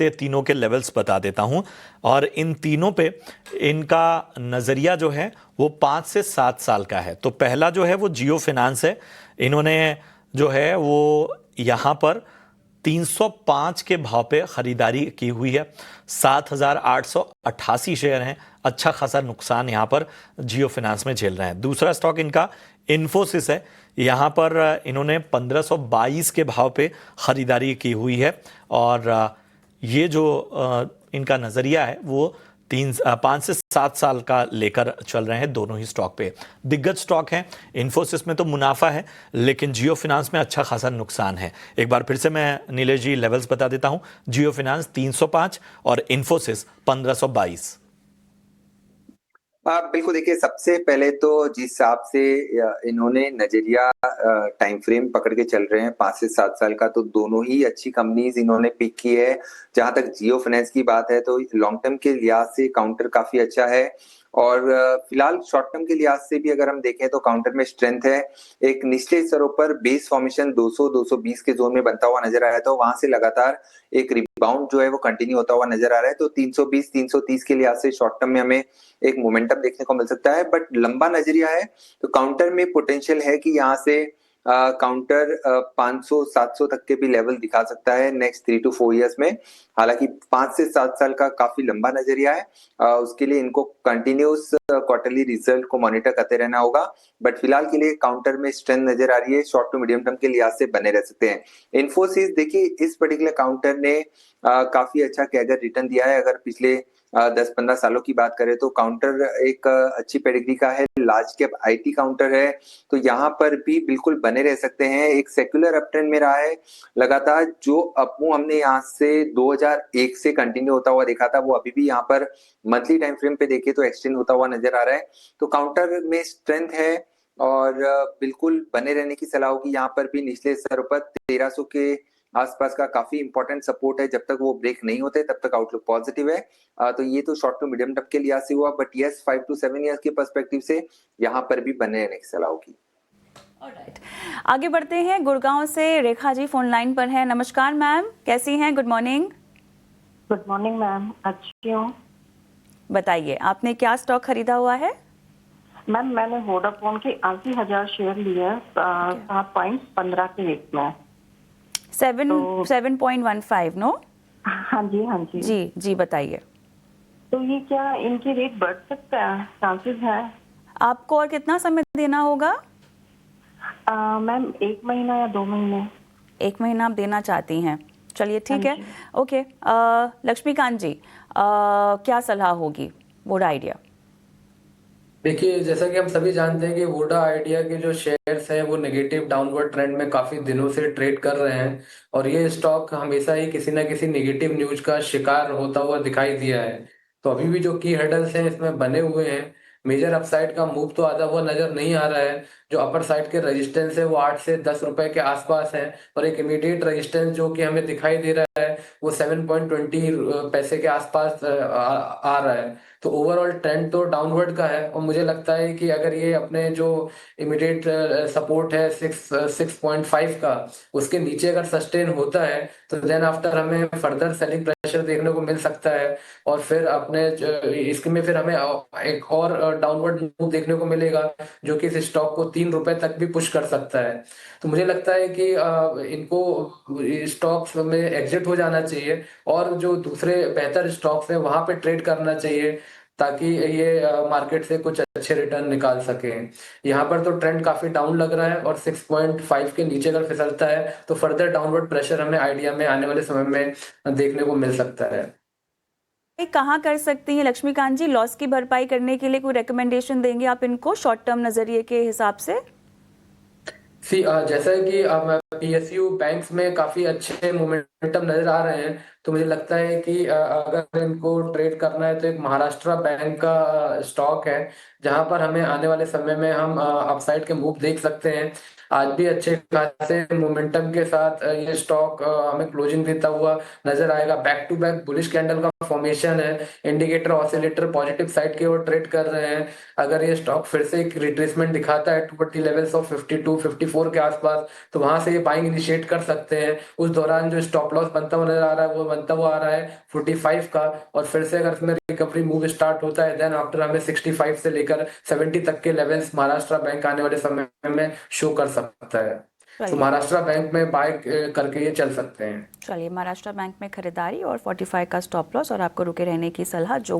तीनों के लेवल्स बता देता हूं और इन तीनों पे इनका नज़रिया जो है वो 5 से 7 साल का है। तो पहला जो है वो जियो फिनांस है। इन्होंने जो है वो यहाँ पर 305 के भाव पे खरीदारी की हुई है। 7,888 शेयर हैं। अच्छा खासा नुकसान यहाँ पर जियो फिनांस में झेल रहे हैं। दूसरा स्टॉक इनका इन्फोसिस है। यहाँ पर इन्होंने 1522 के भाव पे खरीदारी की हुई है और ये जो इनका नज़रिया है वो 5 से 7 साल का लेकर चल रहे हैं दोनों ही स्टॉक पे। दिग्गज स्टॉक हैं। इन्फोसिस में तो मुनाफा है लेकिन जियो फिनांस में अच्छा खासा नुकसान है। एक बार फिर से मैं नीलेश जी लेवल्स बता देता हूं। जियो फिनांस 305 और इन्फोसिस 1522। बिल्कुल, देखिए सबसे पहले तो जिस हिसाब से इन्होंने नजरिया टाइम फ्रेम पकड़ के चल रहे हैं 5 से 7 साल का, तो दोनों ही अच्छी कंपनीज इन्होंने पिक की है। जहां तक जियो फाइनेंस की बात है तो लॉन्ग टर्म के लिहाज से काउंटर काफी अच्छा है और फिलहाल शॉर्ट टर्म के लिहाज से भी अगर हम देखें तो काउंटर में स्ट्रेंथ है। एक निचले स्तरों पर बेस फॉर्मेशन 200-220 के जोन में बनता हुआ नजर आया था, वहां से लगातार एक रिबाउंड जो है वो कंटिन्यू होता हुआ नजर आ रहा है। तो 320-330 के लिहाज से शॉर्ट टर्म में हमें एक मोमेंटम देखने को मिल सकता है, बट लंबा नजरिया है तो काउंटर में पोटेंशियल है कि यहाँ से काउंटर 500-700 तक के भी लेवल दिखा सकता है नेक्स्ट 3 to 4 इयर्स में। हालांकि 5 से 7 साल का काफी लंबा नजरिया है, उसके लिए इनको कंटिन्यूस क्वार्टरली रिजल्ट को मॉनिटर करते रहना होगा। बट फिलहाल के लिए काउंटर में स्ट्रेंथ नजर आ रही है, शॉर्ट टू मीडियम टर्म के लिहाज से बने रह सकते हैं। इन्फोसिस देखिए इस पर्टिकुलर काउंटर ने काफी अच्छा कैगर रिटर्न दिया है। अगर पिछले 10-15 सालों की बात करें तो काउंटर एक अच्छी पेडिग्री का है, लार्ज कैप आईटी काउंटर है, तो यहाँ पर भी बिल्कुल बने रह सकते हैं। एक सेक्युलर अपट्रेंड में रहा है लगातार। जो अपमूव हमने यहाँ से 2001 से कंटिन्यू होता हुआ देखा था वो अभी भी यहाँ पर मंथली टाइम फ्रेम पे देखे तो एक्सटेंड होता हुआ नजर आ रहा है। तो काउंटर में स्ट्रेंथ है और बिल्कुल बने रहने की सलाह होगी। यहाँ पर भी निचले स्तर पर 1300 के आसपास का काफी इंपॉर्टेंट सपोर्ट है। जब तक वो ब्रेक नहीं होते तब तक आउटलुक पॉजिटिव है। तो ये तो शॉर्ट टू मीडियम टर्म के लिहाज से हुआ, बट यस 5 to 7 ईयर्स के पर्सपेक्टिव से यहाँ पर भी बने रहने की सलाह होगी। ऑलराइट, आगे बढ़ते हैं। गुड़गांव से रेखा जी फोन लाइन पर हैं। नमस्कार मैम, कैसी हैं? Good morning. Good morning ma'am, अच्छी हूँ। बताइए आपने क्या स्टॉक खरीदा हुआ है? मैम मैंने वोडाफोन के 80,000 शेयर लिए 7.15 के रेट में। 7.15 नो? हाँ जी हाँ जी जी जी, बताइए। तो ये क्या इनकी रेट बढ़ सकता है, चांसेस है? आपको और कितना समय देना होगा? मैम 1 महीना या 2 महीने। 1 महीना आप देना चाहती हैं, चलिए ठीक है। ओके, लक्ष्मीकांत जी क्या सलाह होगी वोडा आइडिया? देखिए, जैसा कि हम सभी जानते हैं कि वोडा आइडिया के जो शेयर्स हैं वो नेगेटिव डाउनवर्ड ट्रेंड में काफी दिनों से ट्रेड कर रहे हैं और ये स्टॉक हमेशा ही किसी ना किसी नेगेटिव न्यूज का शिकार होता हुआ दिखाई दिया है। तो अभी भी जो की हर्डल्स हैं इसमें बने हुए हैं। मेजर अपसाइड का मूव तो आता हुआ नजर नहीं आ रहा है। जो अपर साइड के रेजिस्टेंस है वो 8 से 10 रुपए के आसपास है और एक इमीडिएट रेजिस्टेंस जो कि हमें दिखाई दे रहा है वो 7.20 पैसे के आसपास आ रहा है। तो ओवरऑल ट्रेंड तो डाउनवर्ड का है और मुझे लगता है कि अगर ये अपने जो इमीडिएट सपोर्ट है 6.5 का, उसके नीचे अगर सस्टेन होता है तो देन आफ्टर हमें फर्दर सेलिंग प्रेशर देखने को मिल सकता है और फिर अपने इसमें फिर हमें एक और डाउनवर्ड मूव देखने को मिलेगा जो कि इस स्टॉक को 3 रुपए तक भी पुश कर सकता है। तो मुझे लगता है कि इनको स्टॉक्स में एग्जिट हो जाना चाहिए और जो दूसरे बेहतर स्टॉक्स हैं वहां पे ट्रेड करना चाहिए ताकि ये मार्केट से कुछ अच्छे रिटर्न निकाल सके। यहाँ पर तो ट्रेंड काफी डाउन लग रहा है और 6.5 के नीचे अगर फिसलता है तो फर्दर डाउनवर्ड प्रेशर हमें आइडिया में आने वाले समय में देखने को मिल सकता है। कहाँ कर सकती हैं लक्ष्मीकांत जी लॉस की भरपाई करने के लिए? कोई रिकमेंडेशन देंगे आप इनको शॉर्ट टर्म नजरिए के हिसाब से? जैसा कि पीएसयू बैंक्स में काफी अच्छे मोमेंटम नजर आ रहे हैं तो मुझे लगता है कि अगर इनको ट्रेड करना है तो एक महाराष्ट्र बैंक का स्टॉक है जहां पर हमें आने वाले समय में हम अपसाइड के मूव देख सकते हैं। आज भी अच्छे खासे मोमेंटम के साथ ये स्टॉक हमें क्लोजिंग देता हुआ नजर आएगा। Back to back bullish candle का फॉर्मेशन है, इंडिकेटर ऑसिलेटर पॉजिटिव साइड की ओर ट्रेड कर रहे हैं। अगर ये स्टॉक फिर से एक रिट्रेसमेंट दिखाता है टुवर्ड द लेवल्स ऑफ 52-54 के आसपास तो वहां से ये बाइंग इनिशिएट कर सकते हैं। उस दौरान जो स्टॉप लॉस बनता हुआ नजर आ रहा है वो बनता हुआ आ रहा है 45 का, और फिर से अगर इसमें रिकवरी मूव स्टार्ट होता है देन आफ्टर हमें 65 से लेकर 70 तक के लेवल्स महाराष्ट्र बैंक आने वाले समय में शो कर सकता है। तो चलिए महाराष्ट्र बैंक में बाय करके ये चल सकते हैं। चलिए महाराष्ट्र बैंक में खरीदारी और 45 का स्टॉप लॉस और आपको रुके रहने की सलाह जो